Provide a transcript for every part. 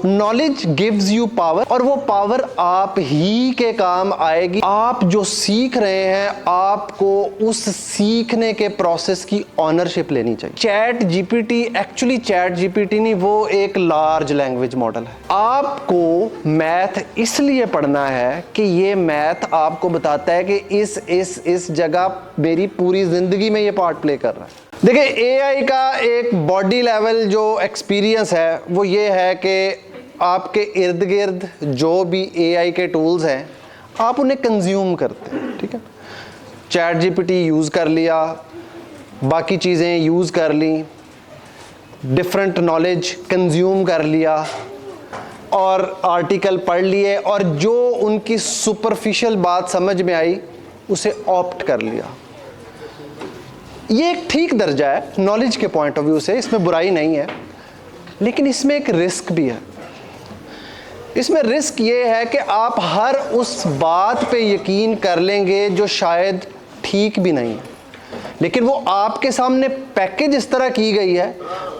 Knowledge gives you power, और वो power आप ही के काम आएगी। आप जो सीख रहे हैं, आपको उस सीखने के प्रोसेस की ऑनरशिप लेनी चाहिए। Chat GPT actually chat GPT नहीं, वो एक लार्ज लैंग्वेज मॉडल है। आपको मैथ इसलिए पढ़ना है कि ये मैथ आपको बताता है कि इस जगह मेरी पूरी जिंदगी में ये पार्ट प्ले कर रहा है। देखिए, एआई का एक बॉडी लेवल जो एक्सपीरियंस है वो ये है कि आपके इर्द गिर्द जो भी एआई के टूल्स हैं, आप उन्हें कंज्यूम करते हैं। ठीक है, चैट जीपीटी यूज़ कर लिया, बाकी चीज़ें यूज़ कर ली, डिफरेंट नॉलेज कंज्यूम कर लिया और आर्टिकल पढ़ लिए, और जो उनकी सुपरफिशियल बात समझ में आई उसे ऑप्ट कर लिया। ये एक ठीक दर्जा है नॉलेज के पॉइंट ऑफ व्यू से, इसमें बुराई नहीं है, लेकिन इसमें एक रिस्क भी है। इसमें रिस्क ये है कि आप हर उस बात पे यकीन कर लेंगे जो शायद ठीक भी नहीं है, लेकिन वो आपके सामने पैकेज इस तरह की गई है,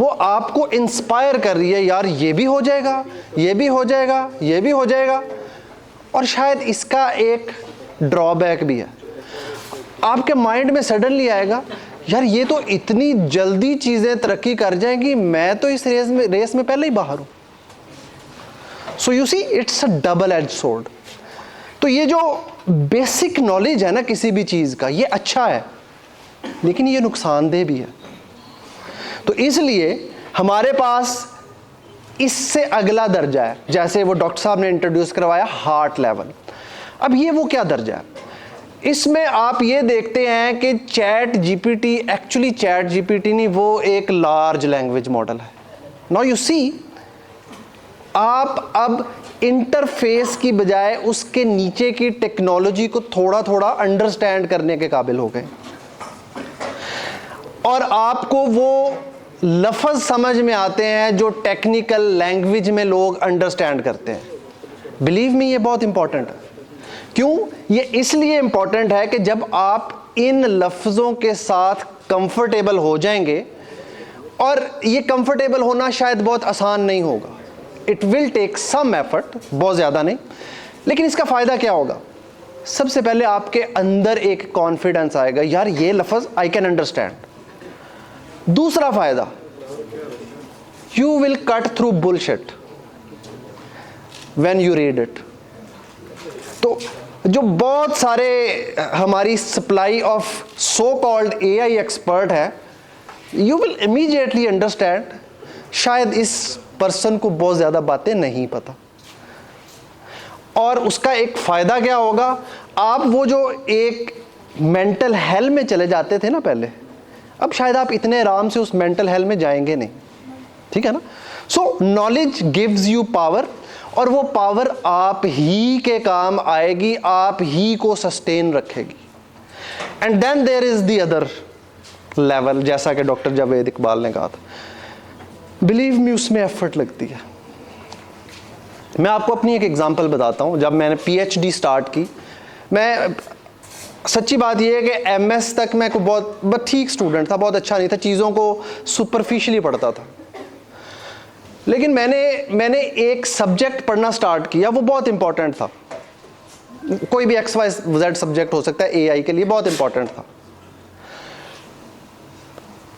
वो आपको इंस्पायर कर रही है, यार ये भी हो जाएगा, ये भी हो जाएगा, ये भी हो जाएगा। और शायद इसका एक ड्रॉबैक भी है, आपके माइंड में सडनली आएगा, यार ये तो इतनी जल्दी चीज़ें तरक्की कर जाएंगी, मैं तो इस रेस में पहले ही बाहर हूँ। So you see, it's a double edge sword. तो ये जो बेसिक नॉलेज है ना किसी भी चीज़ का, ये अच्छा है, लेकिन ये नुकसानदेह भी है। तो इसलिए हमारे पास इससे अगला दर्जा है, जैसे वो डॉक्टर साहब ने इंट्रोड्यूस करवाया, हार्ट लेवल। अब ये वो क्या दर्जा है? इसमें आप ये देखते हैं कि chat GPT actually chat GPT नहीं, वो एक लार्ज लैंग्वेज मॉडल है। नाउ यू सी, आप अब इंटरफेस की बजाय उसके नीचे की टेक्नोलॉजी को थोड़ा थोड़ा अंडरस्टैंड करने के काबिल हो गए, और आपको वो लफ्ज़ समझ में आते हैं जो टेक्निकल लैंग्वेज में लोग अंडरस्टैंड करते हैं। बिलीव मी, ये बहुत इंपॉर्टेंट है। क्यों? ये इसलिए इंपॉर्टेंट है कि जब आप इन लफ्ज़ों के साथ कंफर्टेबल हो जाएंगे, और ये कंफर्टेबल होना शायद बहुत आसान नहीं होगा, it will take some effort, बहुत ज़्यादा नहीं, लेकिन इसका फ़ायदा क्या होगा? सबसे पहले आपके अंदर एक कॉन्फिडेंस आएगा, यार ये लफ्ज़ आई कैन अंडरस्टैंड। दूसरा फ़ायदा, you will cut through bullshit when you read it. तो जो बहुत सारे हमारी supply of so called AI expert है, यू विल इमीडिएटली अंडरस्टैंड शायद इस पर्सन को बहुत ज़्यादा बातें नहीं पता। और उसका एक फ़ायदा क्या होगा, आप वो जो एक मेंटल हेल में चले जाते थे ना पहले, अब शायद आप इतने आराम से उस मेंटल हेल में जाएंगे नहीं। ठीक है ना? सो नॉलेज गिव्स यू पावर, और वो पावर आप ही के काम आएगी, आप ही को सस्टेन रखेगी। And then there is the other level, जैसा कि डॉक्टर जावेद इकबाल ने कहा था, बिलीव मी, उसमें एफर्ट लगती है। मैं आपको अपनी एक एग्जांपल बताता हूँ। जब मैंने पीएचडी स्टार्ट की, मैं सच्ची बात यह है कि एमएस तक मैं को बहुत ठीक स्टूडेंट था, बहुत अच्छा नहीं था, चीज़ों को सुपरफिशियली पढ़ता था। लेकिन मैंने एक सब्जेक्ट पढ़ना स्टार्ट किया, वो बहुत इंपॉर्टेंट था। कोई भी XYZ सब्जेक्ट हो सकता है, एआई के लिए बहुत इंपॉर्टेंट था।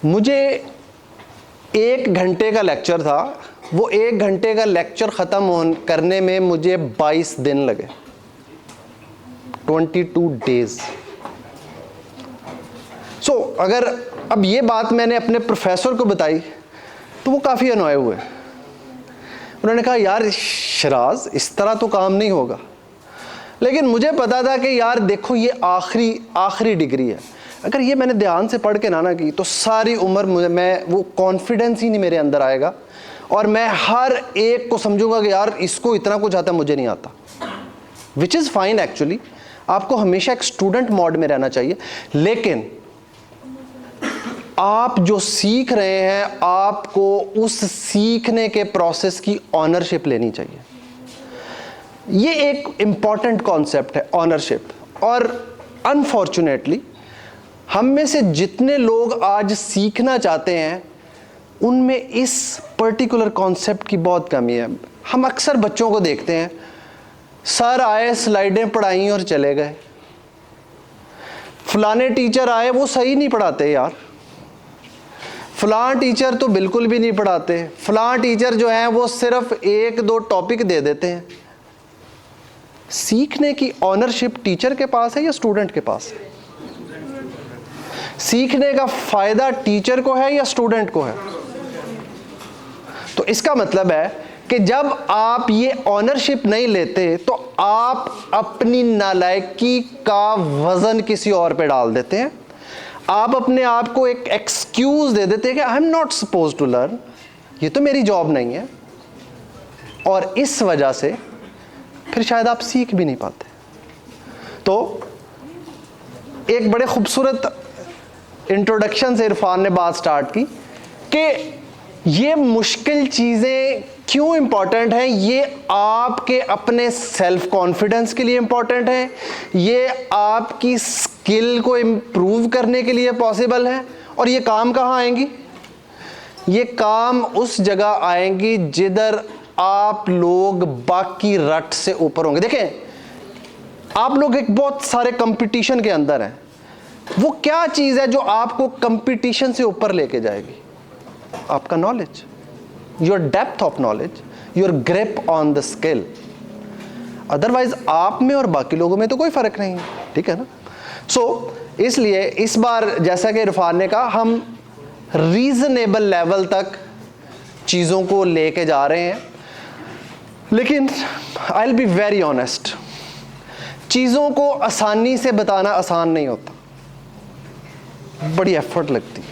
मुझे 1 घंटे का लेक्चर था, वो 1 घंटे का लेक्चर ख़त्म करने में मुझे 22 दिन लगे, 22 डेज। सो अगर अब ये बात मैंने अपने प्रोफेसर को बताई तो वो काफ़ी अनॉय हुए। उन्होंने कहा, यार शराज, इस तरह तो काम नहीं होगा। लेकिन मुझे पता था कि यार देखो, ये आखिरी डिग्री है, अगर ये मैंने ध्यान से पढ़ के ना की तो सारी उम्र मैं वो कॉन्फिडेंस ही नहीं मेरे अंदर आएगा, और मैं हर एक को समझूंगा कि यार इसको इतना कुछ आता, मुझे नहीं आता। विच इज़ फाइन एक्चुअली, आपको हमेशा एक स्टूडेंट मोड में रहना चाहिए, लेकिन आप जो सीख रहे हैं, आपको उस सीखने के प्रोसेस की ऑनरशिप लेनी चाहिए। ये एक इंपॉर्टेंट कॉन्सेप्ट है, ऑनरशिप। और अनफॉर्चुनेटली हम में से जितने लोग आज सीखना चाहते हैं, उनमें इस पर्टिकुलर कॉन्सेप्ट की बहुत कमी है। हम अक्सर बच्चों को देखते हैं, सर आए, स्लाइडें पढ़ाई और चले गए, फलाने टीचर आए वो सही नहीं पढ़ाते यार, फलां टीचर तो बिल्कुल भी नहीं पढ़ाते, फलां टीचर जो है वो सिर्फ 1-2 टॉपिक दे देते हैं। सीखने की ऑनरशिप टीचर के पास है या स्टूडेंट के पास है? सीखने का फायदा टीचर को है या स्टूडेंट को है? तो इसका मतलब है कि जब आप ये ऑनरशिप नहीं लेते तो आप अपनी नालायकी का वजन किसी और पे डाल देते हैं। आप अपने आप को एक एक्सक्यूज दे देते हैं कि I am not suppose to learn, ये तो मेरी जॉब नहीं है, और इस वजह से फिर शायद आप सीख भी नहीं पाते। तो एक बड़े खूबसूरत इंट्रोडक्शन से इरफान ने बात स्टार्ट की कि ये मुश्किल चीज़ें क्यों इंपॉर्टेंट हैं। ये आपके अपने सेल्फ कॉन्फिडेंस के लिए इंपॉर्टेंट है, ये आपकी स्किल को इम्प्रूव करने के लिए पॉसिबल है। और ये काम कहाँ आएंगी? ये काम उस जगह आएंगी जिधर आप लोग बाकी रट से ऊपर होंगे। देखें, आप लोग एक बहुत सारे कंपटीशन के अंदर हैं, वो क्या चीज़ है जो आपको कंपटीशन से ऊपर लेके जाएगी? आपका knowledge, your depth of knowledge, your grip on the skill. Otherwise आप में और बाकी लोगों में तो कोई फर्क नहीं है, ठीक है ना? सो इसलिए इस बार जैसा कि इरफान ने कहा, हम रीजनेबल लेवल तक चीज़ों को लेके जा रहे हैं, लेकिन I will be very honest, चीज़ों को आसानी से बताना आसान नहीं होता, बड़ी एफर्ट लगती है,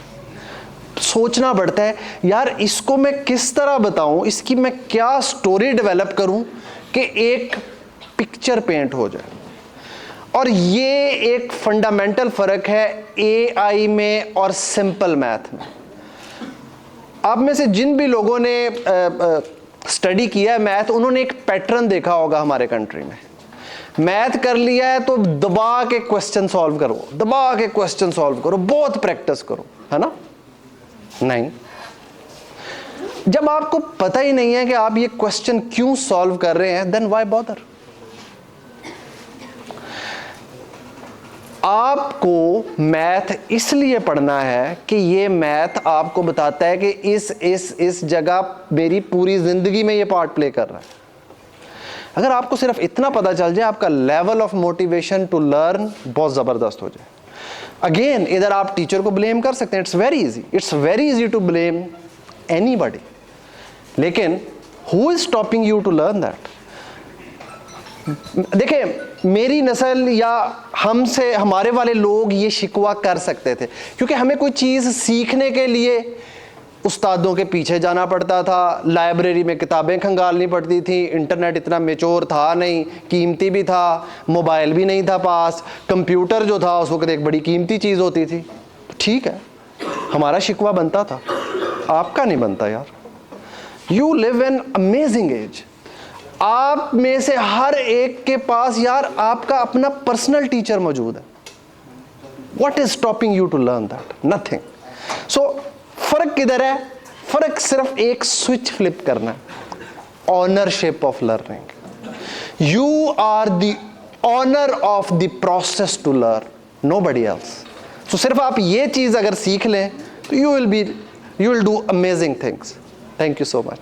सोचना पड़ता है यार इसको मैं किस तरह बताऊं, इसकी मैं क्या स्टोरी डेवलप करूं कि एक पिक्चर पेंट हो जाए। और ये एक फंडामेंटल फ़र्क है एआई में और सिंपल मैथ में। आप में से जिन भी लोगों ने स्टडी किया है मैथ, उन्होंने एक पैटर्न देखा होगा हमारे कंट्री में। मैथ कर लिया है तो दबा के क्वेश्चन सॉल्व करो, दबा के क्वेश्चन सॉल्व करो, बहुत प्रैक्टिस करो, है ना? नहीं, जब आपको पता ही नहीं है कि आप ये क्वेश्चन क्यों सॉल्व कर रहे हैं, देन व्हाई बॉदर? आपको मैथ इसलिए पढ़ना है कि ये मैथ आपको बताता है कि इस जगह मेरी पूरी जिंदगी में ये पार्ट प्ले कर रहा है। अगर आपको सिर्फ इतना पता चल जाए, आपका level of motivation to learn बहुत जबरदस्त हो जाए। अगेन, इधर आप टीचर को ब्लेम कर सकते हैं, it's very easy to blame anybody, लेकिन who is stopping you to learn that? देखें, मेरी नस्ल या हमसे हमारे वाले लोग ये शिकवा कर सकते थे क्योंकि हमें कोई चीज़ सीखने के लिए उस्तादों के पीछे जाना पड़ता था, लाइब्रेरी में किताबें खंगालनी पड़ती थी, इंटरनेट इतना मैच्योर था नहीं, कीमती भी था, मोबाइल भी नहीं था पास, कंप्यूटर जो था उस वक्त एक बड़ी कीमती चीज़ होती थी। ठीक है, हमारा शिकवा बनता था, आपका नहीं बनता यार। You live in amazing age. आप में से हर एक के पास यार आपका अपना पर्सनल टीचर मौजूद है। What is stopping you to learn that? Nothing. So फर्क किधर है? फर्क सिर्फ एक स्विच फ्लिप करना है, ownership of learning. You are the owner of the process to learn, nobody else. So सिर्फ आप ये चीज अगर सीख लें तो you will do amazing things. Thank you so much.